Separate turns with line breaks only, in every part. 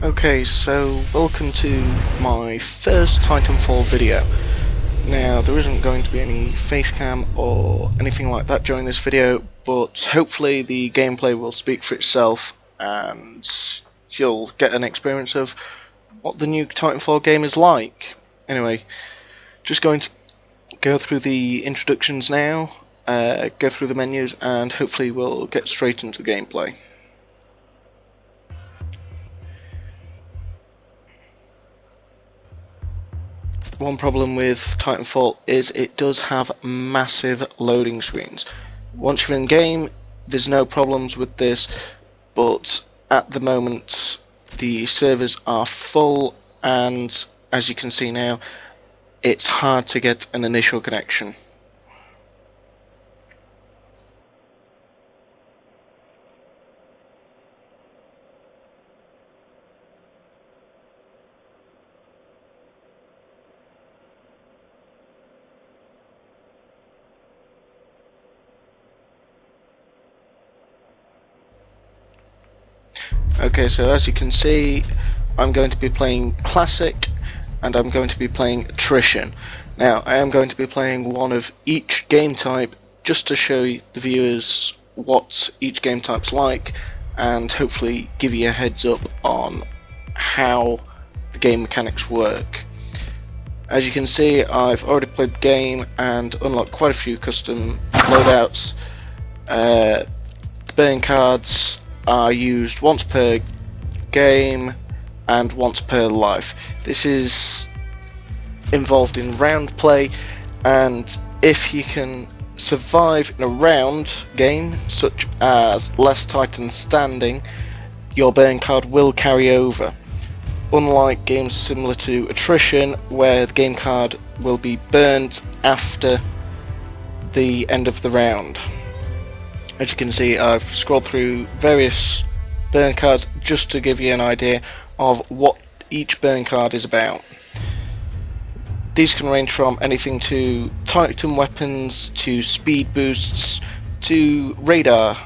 Okay, so welcome to my first Titanfall video. Now, there isn't going to be any facecam or anything like that during this video, but hopefully the gameplay will speak for itself and you'll get an experience of what the new Titanfall game is like. Anyway, just going to go through the introductions now, go through the menus, and hopefully we'll get straight into the gameplay. One problem with Titanfall is it does have massive loading screens. Once you're in game, there's no problems with this, but at the moment the servers are full, and as you can see now, it's hard to get an initial connection. Okay, so as you can see, I'm going to be playing Classic and I'm going to be playing Attrition. Now, I am going to be playing one of each game type just to show the viewers what each game type's like and hopefully give you a heads up on how the game mechanics work. As you can see, I've already played the game and unlocked quite a few custom loadouts. The burn cards are used once per game and once per life. This is involved in round play, and if you can survive in a round game such as less Titans standing, your burn card will carry over, unlike games similar to Attrition where the game card will be burnt after the end of the round. As you can see, I've scrolled through various burn cards just to give you an idea of what each burn card is about. These can range from anything to Titan weapons, to speed boosts, to radar.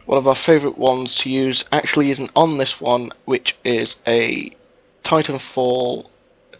One of our favourite ones to use actually isn't on this one, which is a Titanfall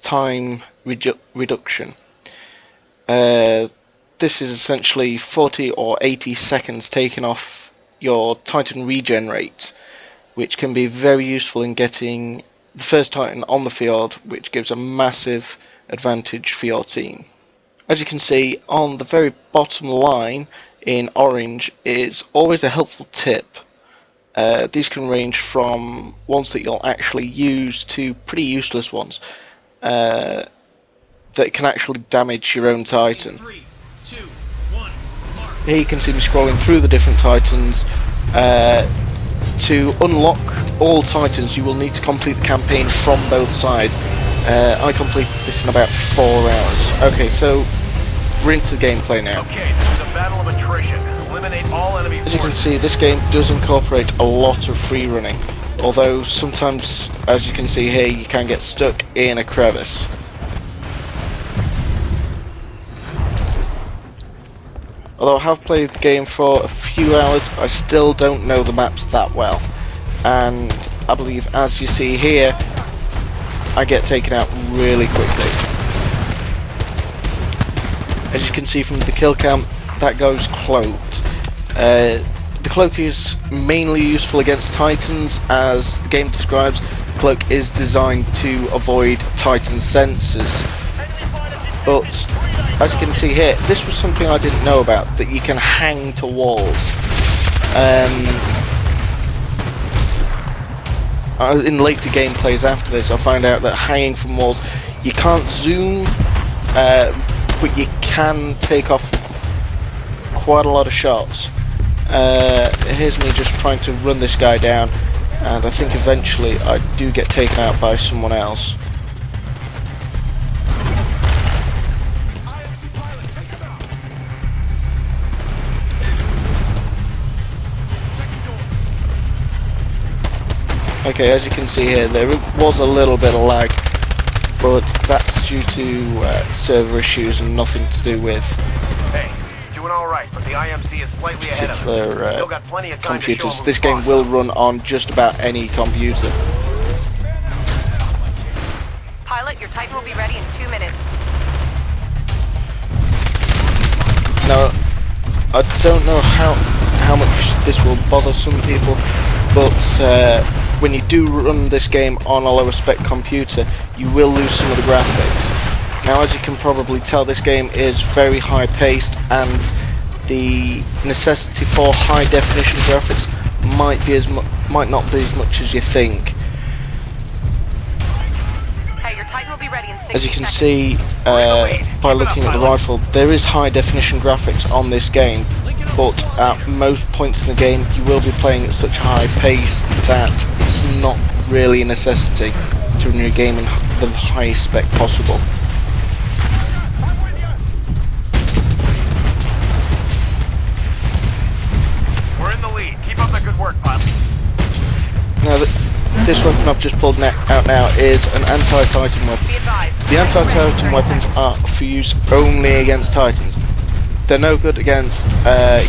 time reduction. This is essentially 40 or 80 seconds taken off your Titan regen rate, which can be very useful in getting the first Titan on the field, which gives a massive advantage for your team. As you can see, on the very bottom line in orange is always a helpful tip. These can range from ones that you'll actually use to pretty useless ones that can actually damage your own Titan.
3, 2, 1,
here you can see me scrolling through the different Titans. To unlock all Titans you will need to complete the campaign from both sides. I completed this in about 4 hours. Okay, so we're into the gameplay now.
Okay, this is a battle of attrition. Eliminate all enemy
As you can
forces.
see, this game does incorporate a lot of free running, although sometimes, as you can see here, you can get stuck in a crevice. Although I have played the game for a few hours, I still don't know the maps that well. And I believe, as you see here, I get taken out really quickly. As you can see from the kill cam, that goes cloaked. The cloak is mainly useful against Titans, as the game describes. The cloak is designed to avoid Titan sensors. But as you can see here, this was something I didn't know about, that you can hang to walls. In later gameplays after this, I find out that hanging from walls, you can't zoom, but you can take off quite a lot of shots. Here's me just trying to run this guy down, and I think eventually I do get taken out by someone else. Okay, as you can see here, there was a little bit of lag, but that's due to server issues and nothing to do with.
Hey, doing all right. advised, but the IMC is slightly ahead of us.
particular
Still got plenty of time to show
computers.
'em
This
who's
game
boss.
will run on just about any computer.
Pilot, your Titan will be ready in 2 minutes.
Now, I don't know how much this will bother some people, but when you do run this game on a lower spec computer, you will lose some of the graphics. Now, as you can probably tell, this game is very high paced, and the necessity for high definition graphics might not be as much as you think.
Hey, your Titan will be ready in 60
As you can
seconds.
see by looking at the rifle, there is high definition graphics on this game, but at most points in the game you will be playing at such high pace that it's not really a necessity to run your game in the highest spec possible.
We're in the lead. Keep up the good work, pilot.
Now, this weapon I've just pulled out now is an anti-Titan weapon.
Be advised.
The anti-Titan weapons are for use only against Titans. They're no good against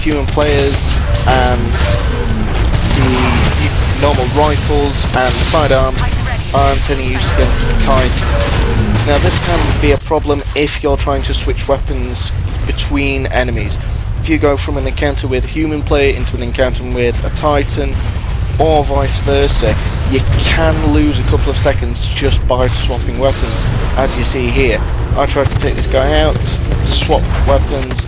human players, and the normal rifles and sidearms aren't any use against Titans. Now, this can be a problem if you're trying to switch weapons between enemies. If you go from an encounter with a human player into an encounter with a Titan, or vice versa, you can lose a couple of seconds just by swapping weapons, as you see here. I tried to take this guy out, swap weapons,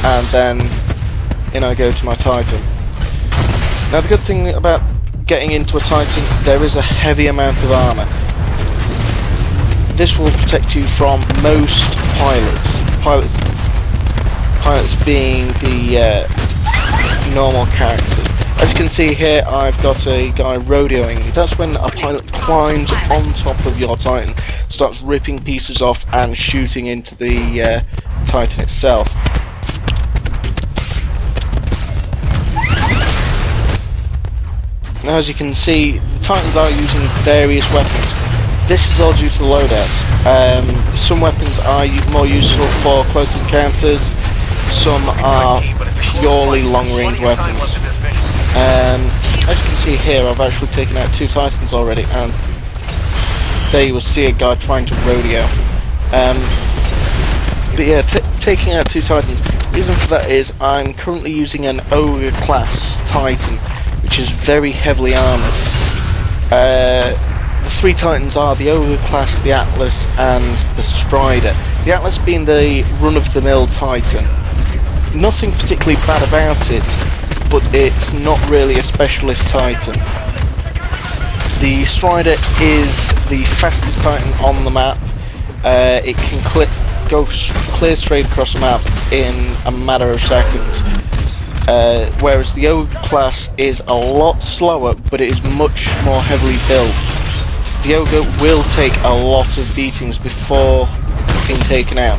and then I go to my Titan. Now, the good thing about getting into a Titan, there is a heavy amount of armour. This will protect you from most pilots. Pilots being the normal characters. As you can see here, I've got a guy rodeoing me. That's when a pilot climbs on top of your Titan, starts ripping pieces off and shooting into the Titan itself. Now, as you can see, the Titans are using various weapons. This is all due to the loadouts. Some weapons are more useful for close encounters, some are purely long-range weapons. As you can see here, I've actually taken out 2 Titans already, and there you will see a guy trying to rodeo. But yeah, taking out 2 Titans, the reason for that is I'm currently using an Ogre class Titan, which is very heavily armoured. The 3 Titans are the Ogre class, the Atlas, and the Strider. The Atlas being the run-of-the-mill Titan. Nothing particularly bad about it, but it's not really a specialist Titan. The Strider is the fastest Titan on the map. It can go clear straight across the map in a matter of seconds. Whereas the Ogre class is a lot slower, but it is much more heavily built. The Ogre will take a lot of beatings before being taken out.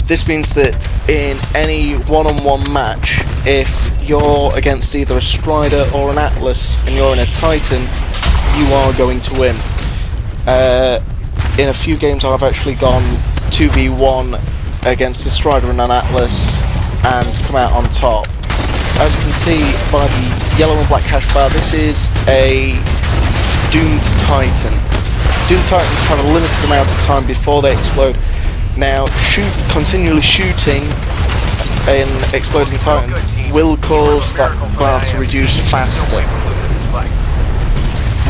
This means that in any one-on-one match, if you're against either a Strider or an Atlas and you're in a Titan, you are going to win. In a few games I've actually gone 2v1 against a Strider and an Atlas and come out on top. As you can see by the yellow and black hash bar, this is a doomed Titan. Doomed Titans have a limited amount of time before they explode. Now, continually shooting an exploding Titan will cause that bar to reduce faster.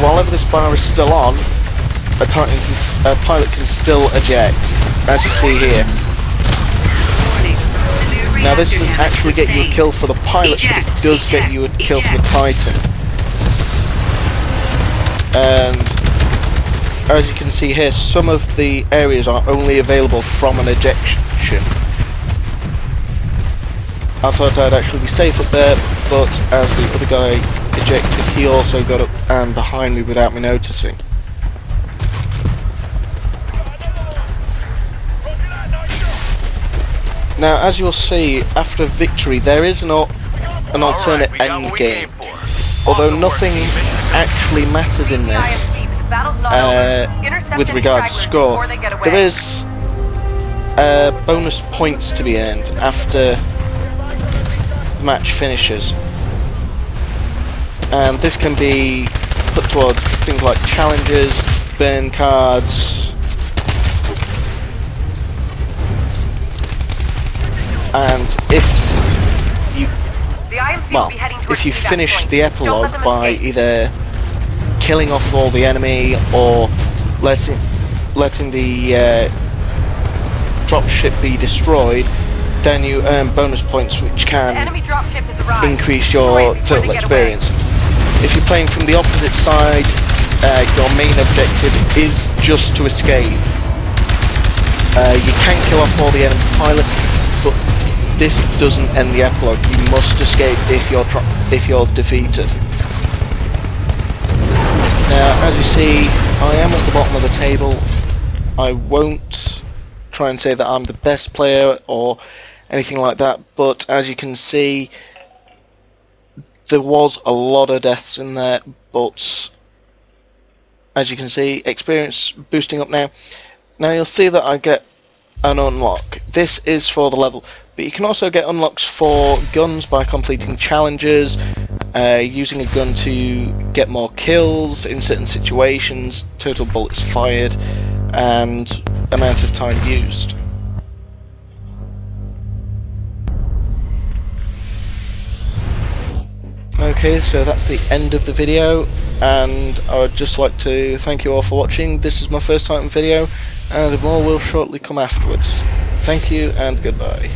While this bar is still on, a pilot can still eject, as you see here. Now, this doesn't actually get you a kill for the pilot, but it does get you a kill for the Titan. And as you can see here, some of the areas are only available from an ejection. I thought I'd actually be safe up there, but as the other guy ejected, he also got up and behind me without me noticing. Now, as you'll see, after victory, there is an alternate end game. Although nothing actually matters in this with regard to score, there is bonus points to be earned after the match finishes. And this can be put towards things like challenges, burn cards, and if you finish the epilogue by either killing off all the enemy or letting the dropship be destroyed, then you earn bonus points which can increase your total experience. If you're playing from the opposite side, your main objective is just to escape. You can kill off all the enemy pilots, but this doesn't end the epilogue. You must escape if you're defeated. Now, as you see, I am at the bottom of the table. I won't try and say that I'm the best player or anything like that, but as you can see, there was a lot of deaths in there, but as you can see, experience boosting up now. Now you'll see that I get an unlock. This is for the level, but you can also get unlocks for guns by completing challenges, using a gun to get more kills in certain situations, total bullets fired, and amount of time used. Okay, so that's the end of the video, and I would just like to thank you all for watching. This is my first time video, and more will shortly come afterwards. Thank you and goodbye.